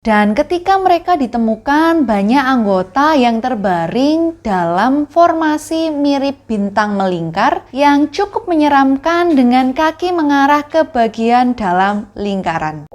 Dan ketika mereka ditemukan, banyak anggota yang terbaring dalam formasi mirip bintang melingkar yang cukup menyeramkan dengan kaki mengarah ke bagian dalam lingkaran.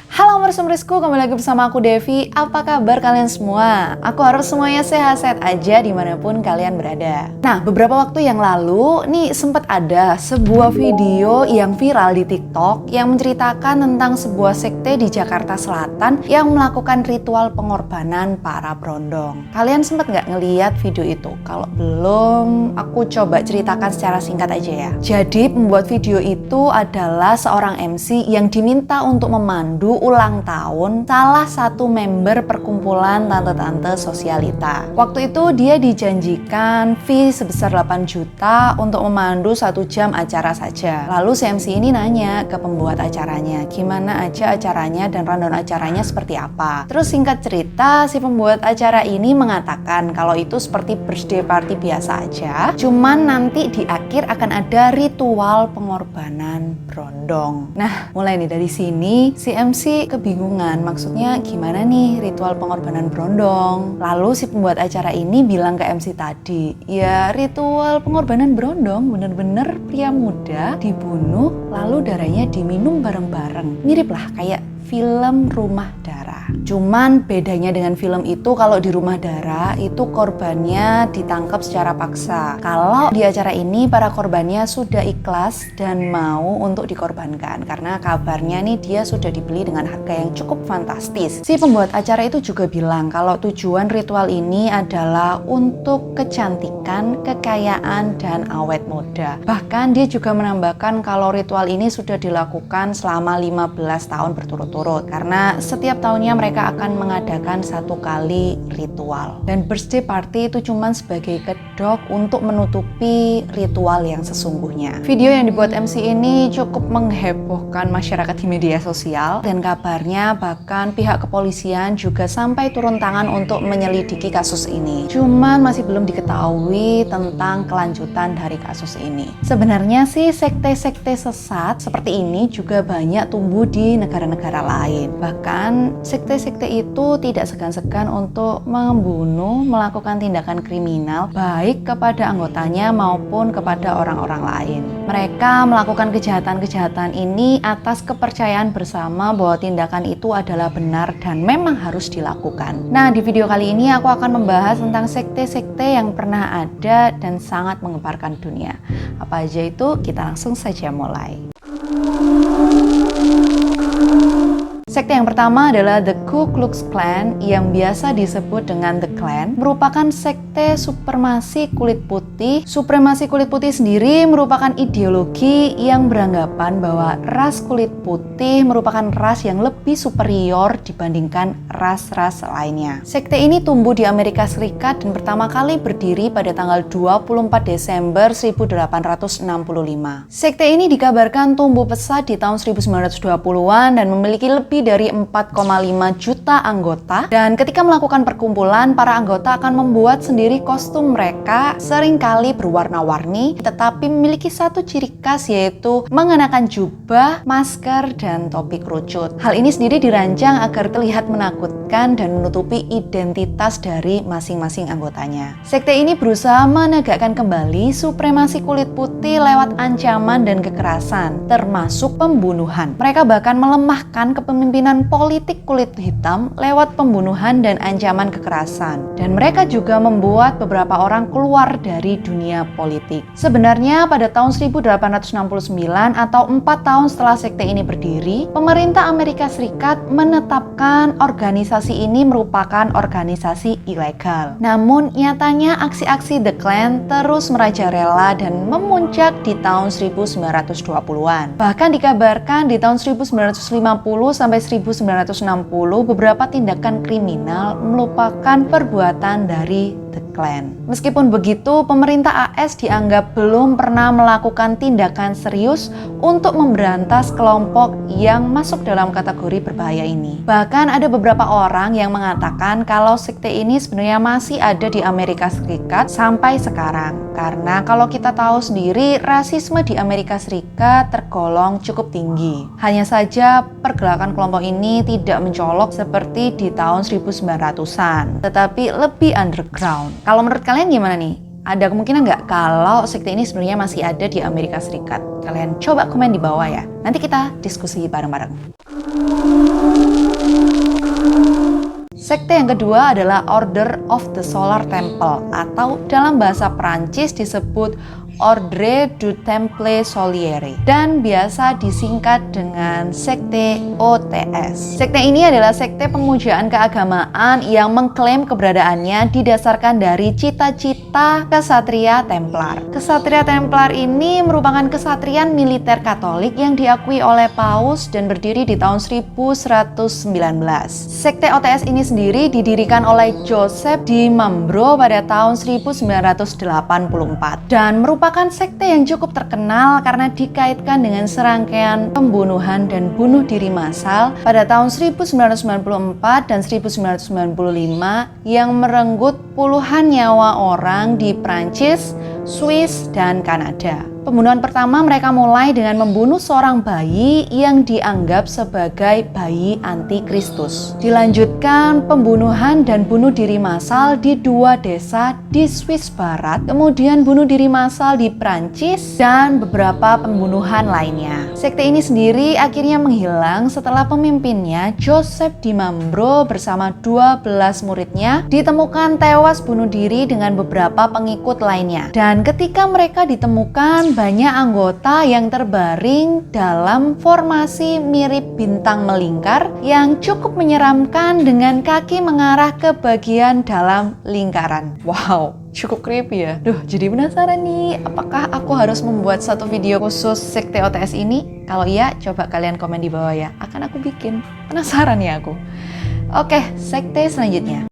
Halo Mersumrisku, kembali lagi bersama aku Devi. Apa kabar kalian semua? Aku harap semuanya sehat-sehat aja dimanapun kalian berada. Nah, beberapa waktu yang lalu nih sempat ada sebuah video yang viral di TikTok yang menceritakan tentang sebuah sekte di Jakarta Selatan yang melakukan ritual pengorbanan para brondong. Kalian sempat nggak ngeliat video itu? Kalau belum, aku coba ceritakan secara singkat aja ya. Jadi pembuat video itu adalah seorang MC yang diminta untuk memandu ulang tahun salah satu member perkumpulan tante-tante sosialita. Waktu itu dia dijanjikan fee sebesar 8 juta untuk memandu 1 jam acara saja. Lalu si MC ini nanya ke pembuat acaranya, gimana aja acaranya dan rundown acaranya seperti apa. Terus singkat cerita, si pembuat acara ini mengatakan kalau itu seperti birthday party biasa aja, cuman nanti di akhir akan ada ritual pengorbanan brondong. Nah, mulai nih dari sini si MC kebingungan, maksudnya gimana nih ritual pengorbanan brondong. Lalu si pembuat acara ini bilang ke MC tadi, ya ritual pengorbanan brondong bener-bener pria muda dibunuh lalu darahnya diminum bareng-bareng. Mirip lah kayak film Rumah Darah. Cuman bedanya dengan film itu, kalau di Rumah Darah itu korbannya ditangkap secara paksa. Kalau di acara ini para korbannya sudah ikhlas dan mau untuk dikorbankan karena kabarnya nih dia sudah dibeli dengan harga yang cukup fantastis. Si pembuat acara itu juga bilang kalau tujuan ritual ini adalah untuk kecantikan, kekayaan, dan awet muda. Bahkan dia juga menambahkan kalau ritual ini sudah dilakukan selama 15 tahun berturut-turut karena setiap tahunnya mereka akan mengadakan 1 kali ritual. Dan birthday party itu cuma sebagai kedok untuk menutupi ritual yang sesungguhnya. Video yang dibuat MC ini cukup menghebohkan masyarakat di media sosial dan kabarnya bahkan pihak kepolisian juga sampai turun tangan untuk menyelidiki kasus ini. Cuman masih belum diketahui tentang kelanjutan dari kasus ini. Sebenarnya sih sekte-sekte sesat seperti ini juga banyak tumbuh di negara-negara lain. Bahkan sekte-sekte itu tidak segan-segan untuk membunuh, melakukan tindakan kriminal baik kepada anggotanya maupun kepada orang-orang lain. Mereka melakukan kejahatan-kejahatan ini atas kepercayaan bersama bahwa tindakan itu adalah benar dan memang harus dilakukan. Nah, di video kali ini aku akan membahas tentang sekte-sekte yang pernah ada dan sangat menggemparkan dunia. Apa aja itu? Kita langsung saja mulai. Sekte yang pertama adalah The Ku Klux Klan yang biasa disebut dengan The Klan, merupakan sekte supremasi kulit putih. Supremasi kulit putih sendiri merupakan ideologi yang beranggapan bahwa ras kulit putih merupakan ras yang lebih superior dibandingkan ras-ras lainnya. Sekte ini tumbuh di Amerika Serikat dan pertama kali berdiri pada tanggal 24 Desember 1865. Sekte ini dikabarkan tumbuh pesat di tahun 1920-an dan memiliki lebih dari 4,5 juta anggota, dan ketika melakukan perkumpulan, para anggota akan membuat sendiri kostum mereka, seringkali berwarna-warni, tetapi memiliki satu ciri khas yaitu mengenakan jubah, masker, dan topi kerucut. Hal ini sendiri dirancang agar terlihat menakutkan dan menutupi identitas dari masing-masing anggotanya. Sekte ini berusaha menegakkan kembali supremasi kulit putih lewat ancaman dan kekerasan, termasuk pembunuhan. Mereka bahkan melemahkan kepemimpinan politik kulit hitam lewat pembunuhan dan ancaman kekerasan. Dan mereka juga membuat beberapa orang keluar dari dunia politik. Sebenarnya pada tahun 1869 atau 4 tahun setelah sekte ini berdiri, pemerintah Amerika Serikat menetapkan organisasi ini merupakan organisasi ilegal. Namun nyatanya aksi-aksi The Klan terus merajalela dan memuncak di tahun 1920-an. Bahkan dikabarkan di tahun 1950 sampai 1960 beberapa tindakan kriminal melupakan perbuatan dari The the Klan. Meskipun begitu, pemerintah AS dianggap belum pernah melakukan tindakan serius untuk memberantas kelompok yang masuk dalam kategori berbahaya ini. Bahkan ada beberapa orang yang mengatakan kalau sekte ini sebenarnya masih ada di Amerika Serikat sampai sekarang. Karena kalau kita tahu sendiri, rasisme di Amerika Serikat tergolong cukup tinggi. Hanya saja pergerakan kelompok ini tidak mencolok seperti di tahun 1900-an, tetapi lebih underground. Kalau menurut kalian gimana nih? Ada kemungkinan nggak kalau sekte ini sebenarnya masih ada di Amerika Serikat? Kalian coba komen di bawah ya. Nanti kita diskusi bareng-bareng. Sekte yang kedua adalah Order of the Solar Temple atau dalam bahasa Prancis disebut Ordre du Temple Soliere dan biasa disingkat dengan Sekte OTS. Sekte ini adalah sekte pemujaan keagamaan yang mengklaim keberadaannya didasarkan dari cita-cita kesatria Templar. Kesatria Templar ini merupakan kesatrian militer Katolik yang diakui oleh Paus dan berdiri di tahun 1119. Sekte OTS ini sendiri didirikan oleh Joseph di Membro pada tahun 1984 dan merupakan sekte yang cukup terkenal karena dikaitkan dengan serangkaian pembunuhan dan bunuh diri massal pada tahun 1994 dan 1995 yang merenggut puluhan nyawa orang di Prancis, Swiss, dan Kanada. Pembunuhan pertama mereka mulai dengan membunuh seorang bayi yang dianggap sebagai bayi antikristus. Dilanjutkan pembunuhan dan bunuh diri massal di 2 desa di Swiss Barat, kemudian bunuh diri massal di Prancis, dan beberapa pembunuhan lainnya. Sekte ini sendiri akhirnya menghilang setelah pemimpinnya Joseph di Membro bersama 12 muridnya ditemukan tewas bunuh diri dengan beberapa pengikut lainnya. Dan ketika mereka ditemukan, banyak anggota yang terbaring dalam formasi mirip bintang melingkar yang cukup menyeramkan dengan kaki mengarah ke bagian dalam lingkaran. Wow, cukup creepy ya. Duh, jadi penasaran nih, apakah aku harus membuat satu video khusus sekte OTS ini? Kalau iya, coba kalian komen di bawah ya. Akan aku bikin. Penasaran ya aku. Oke, sekte selanjutnya.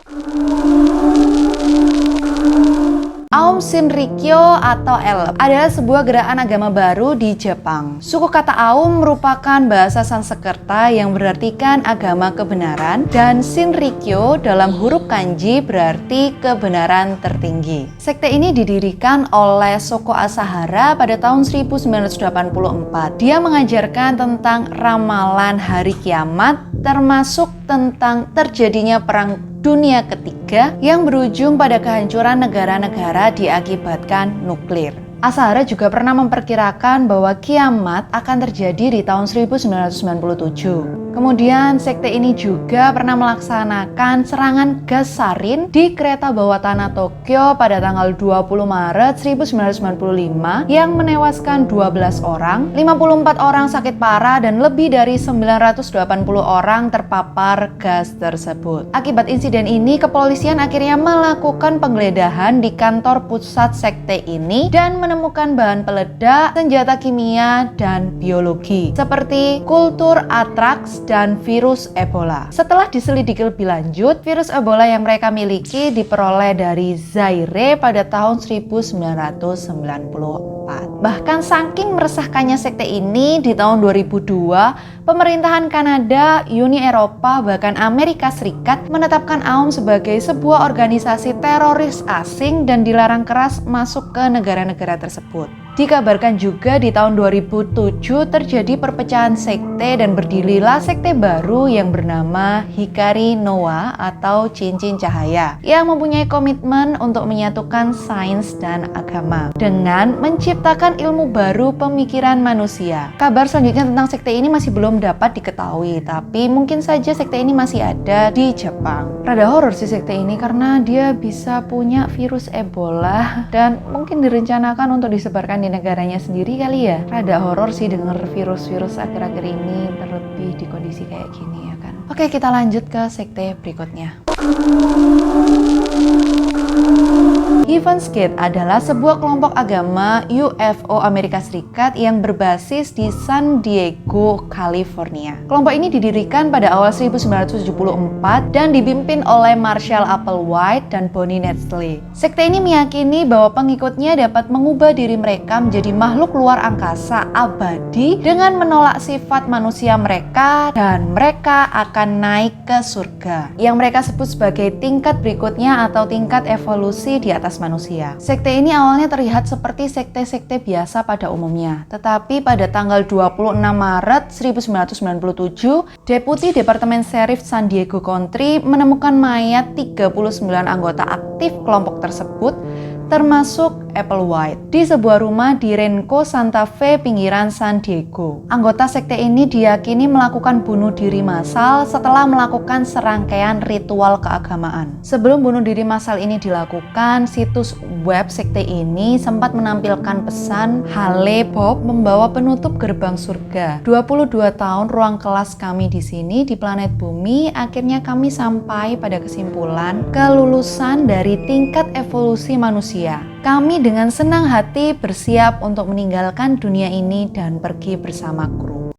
Aum Shinrikyo atau Elf adalah sebuah gerakan agama baru di Jepang. Suku kata Aum merupakan bahasa Sanskerta yang berartikan agama kebenaran dan Shinrikyo dalam huruf kanji berarti kebenaran tertinggi. Sekte ini didirikan oleh Shoko Asahara pada tahun 1984. Dia mengajarkan tentang ramalan hari kiamat termasuk tentang terjadinya perang dunia ketiga yang berujung pada kehancuran negara-negara diakibatkan nuklir. Asahara juga pernah memperkirakan bahwa kiamat akan terjadi di tahun 1997. Kemudian sekte ini juga pernah melaksanakan serangan gas sarin di kereta bawah tanah Tokyo pada tanggal 20 Maret 1995 yang menewaskan 12 orang, 54 orang sakit parah dan lebih dari 980 orang terpapar gas tersebut. Akibat insiden ini, kepolisian akhirnya melakukan penggeledahan di kantor pusat sekte ini dan menemukan bahan peledak, senjata kimia, dan biologi seperti kultur antraks dan virus Ebola. Setelah diselidiki lebih lanjut, virus Ebola yang mereka miliki diperoleh dari Zaire pada tahun 1994. Bahkan saking meresahkannya sekte ini, di tahun 2002, pemerintahan Kanada, Uni Eropa, bahkan Amerika Serikat menetapkan Aum sebagai sebuah organisasi teroris asing dan dilarang keras masuk ke negara-negara tersebut. Dikabarkan juga di tahun 2007 terjadi perpecahan sekte dan berdirilah sekte baru yang bernama Hikari Noa atau Cincin Cahaya yang mempunyai komitmen untuk menyatukan sains dan agama dengan menciptakan ilmu baru pemikiran manusia. Kabar selanjutnya tentang sekte ini masih belum dapat diketahui, tapi mungkin saja sekte ini masih ada di Jepang. Rada horor sih sekte ini karena dia bisa punya virus Ebola dan mungkin direncanakan untuk disebarkan di negaranya sendiri kali ya. Rada horor sih denger virus-virus akhir-akhir ini, terlebih di kondisi kayak gini ya kan. Oke, kita lanjut ke sekte berikutnya. Heaven's Gate adalah sebuah kelompok agama UFO Amerika Serikat yang berbasis di San Diego, California. Kelompok ini didirikan pada awal 1974 dan dipimpin oleh Marshall Applewhite dan Bonnie Nestle. Sekte ini meyakini bahwa pengikutnya dapat mengubah diri mereka menjadi makhluk luar angkasa abadi dengan menolak sifat manusia mereka dan mereka akan naik ke surga yang mereka sebut sebagai tingkat berikutnya atau tingkat evolusi di atas manusia. Sekte ini awalnya terlihat seperti sekte-sekte biasa pada umumnya, tetapi pada tanggal 26 Maret 1997, Deputi Departemen Sheriff San Diego County menemukan mayat 39 anggota aktif kelompok tersebut, termasuk Applewhite, di sebuah rumah di Renco, Santa Fe, pinggiran San Diego. Anggota sekte ini diyakini melakukan bunuh diri massal setelah melakukan serangkaian ritual keagamaan. Sebelum bunuh diri massal ini dilakukan, situs web sekte ini sempat menampilkan pesan, "Hale Bob membawa penutup gerbang surga. 22 tahun ruang kelas kami di sini di planet bumi, akhirnya kami sampai pada kesimpulan kelulusan dari tingkat evolusi manusia. Kami dengan senang hati bersiap untuk meninggalkan dunia ini dan pergi bersama kru."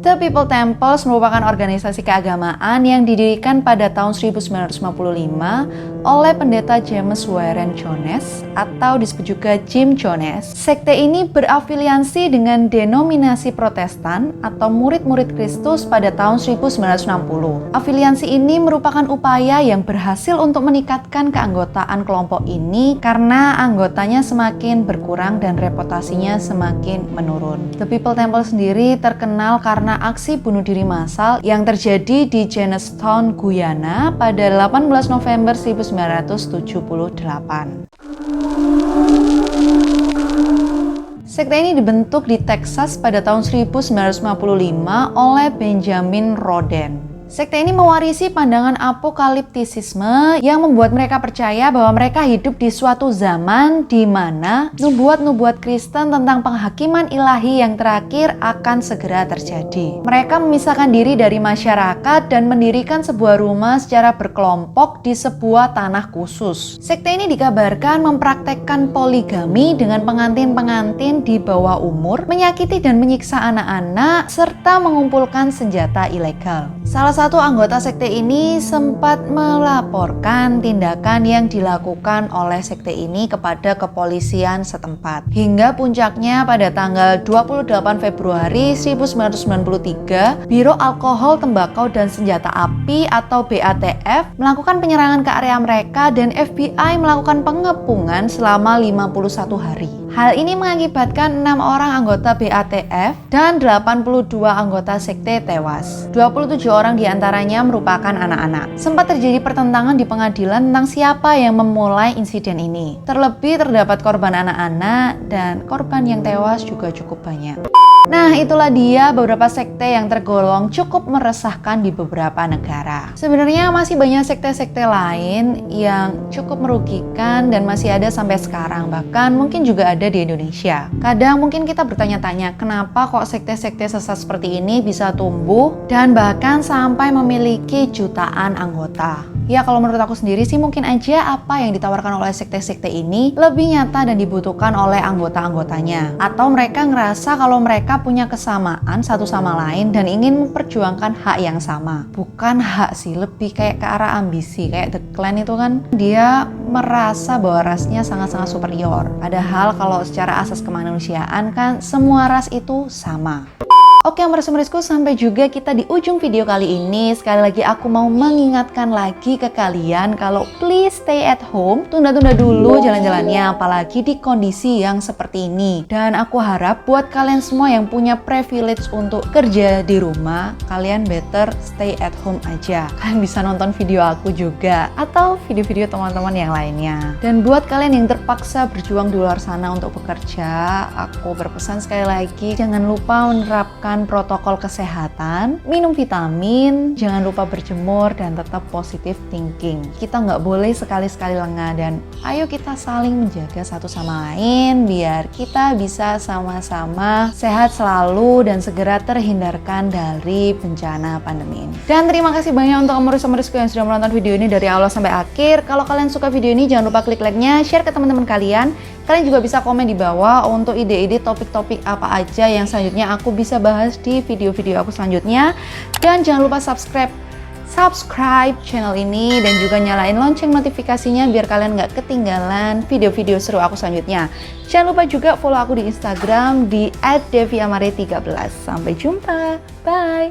The People Temples merupakan organisasi keagamaan yang didirikan pada tahun 1955 oleh pendeta James Warren Jones atau disebut juga Jim Jones. Sekte ini berafiliasi dengan denominasi Protestan atau murid-murid Kristus pada tahun 1960. Afiliasi ini merupakan upaya yang berhasil untuk meningkatkan keanggotaan kelompok ini karena anggotanya semakin berkurang dan reputasinya semakin menurun. The People Temple sendiri terkenal karena aksi bunuh diri massal yang terjadi di Jamestown, Guyana pada 18 November 1978. Sekte ini dibentuk di Texas pada tahun 1955 oleh Benjamin Roden. Sekte ini mewarisi pandangan apokaliptisisme yang membuat mereka percaya bahwa mereka hidup di suatu zaman di mana nubuat-nubuat Kristen tentang penghakiman ilahi yang terakhir akan segera terjadi. Mereka memisahkan diri dari masyarakat dan mendirikan sebuah rumah secara berkelompok di sebuah tanah khusus. Sekte ini dikabarkan mempraktekkan poligami dengan pengantin-pengantin di bawah umur, menyakiti dan menyiksa anak-anak, serta mengumpulkan senjata ilegal. Salah satu anggota sekte ini sempat melaporkan tindakan yang dilakukan oleh sekte ini kepada kepolisian setempat. Hingga puncaknya pada tanggal 28 Februari 1993, Biro Alkohol, Tembakau, dan Senjata Api atau BATF melakukan penyerangan ke area mereka dan FBI melakukan pengepungan selama 51 hari. Hal ini mengakibatkan 6 orang anggota BATF dan 82 anggota sekte tewas. 27 orang diantaranya merupakan anak-anak. Sempat terjadi pertentangan di pengadilan tentang siapa yang memulai insiden ini. Terlebih terdapat korban anak-anak dan korban yang tewas juga cukup banyak. Nah, itulah dia beberapa sekte yang tergolong cukup meresahkan di beberapa negara. Sebenarnya masih banyak sekte-sekte lain yang cukup merugikan dan masih ada sampai sekarang, bahkan mungkin juga ada di Indonesia. Kadang mungkin kita bertanya-tanya, kenapa kok sekte-sekte sesat seperti ini bisa tumbuh dan bahkan sampai memiliki jutaan anggota. Ya, kalau menurut aku sendiri sih mungkin aja apa yang ditawarkan oleh sekte-sekte ini lebih nyata dan dibutuhkan oleh anggota-anggotanya. Atau mereka ngerasa kalau mereka punya kesamaan satu sama lain dan ingin memperjuangkan hak yang sama. Bukan hak sih, lebih kayak ke arah ambisi. Kayak The Clan itu kan, dia merasa bahwa rasnya sangat-sangat superior. Padahal kalau secara asas kemanusiaan kan semua ras itu sama. Oke, Amers-Amersku, sampai juga kita di ujung video kali ini. Sekali lagi aku mau mengingatkan lagi ke kalian kalau please stay at home, tunda-tunda dulu jalan-jalannya, apalagi di kondisi yang seperti ini. Dan aku harap buat kalian semua yang punya privilege untuk kerja di rumah, kalian better stay at home aja. Kalian bisa nonton video aku juga atau video-video teman-teman yang lainnya. Dan buat kalian yang terpaksa berjuang di luar sana untuk bekerja, aku berpesan sekali lagi, jangan lupa menerapkan menerapkan protokol kesehatan, minum vitamin, jangan lupa berjemur, dan tetap positive thinking. Kita nggak boleh sekali-sekali lengah, dan ayo kita saling menjaga satu sama lain biar kita bisa sama-sama sehat selalu dan segera terhindarkan dari bencana pandemi ini. Dan terima kasih banyak untuk Amoris-Amorisku yang sudah menonton video ini dari awal sampai akhir. Kalau kalian suka video ini, jangan lupa klik like-nya, share ke teman-teman kalian. Kalian juga bisa komen di bawah untuk ide-ide topik-topik apa aja yang selanjutnya aku bisa bahas di video-video aku selanjutnya. Dan jangan lupa subscribe channel ini dan juga nyalain lonceng notifikasinya biar kalian nggak ketinggalan video-video seru aku selanjutnya. Jangan lupa juga follow aku di Instagram di @deviamare13. Sampai jumpa, bye.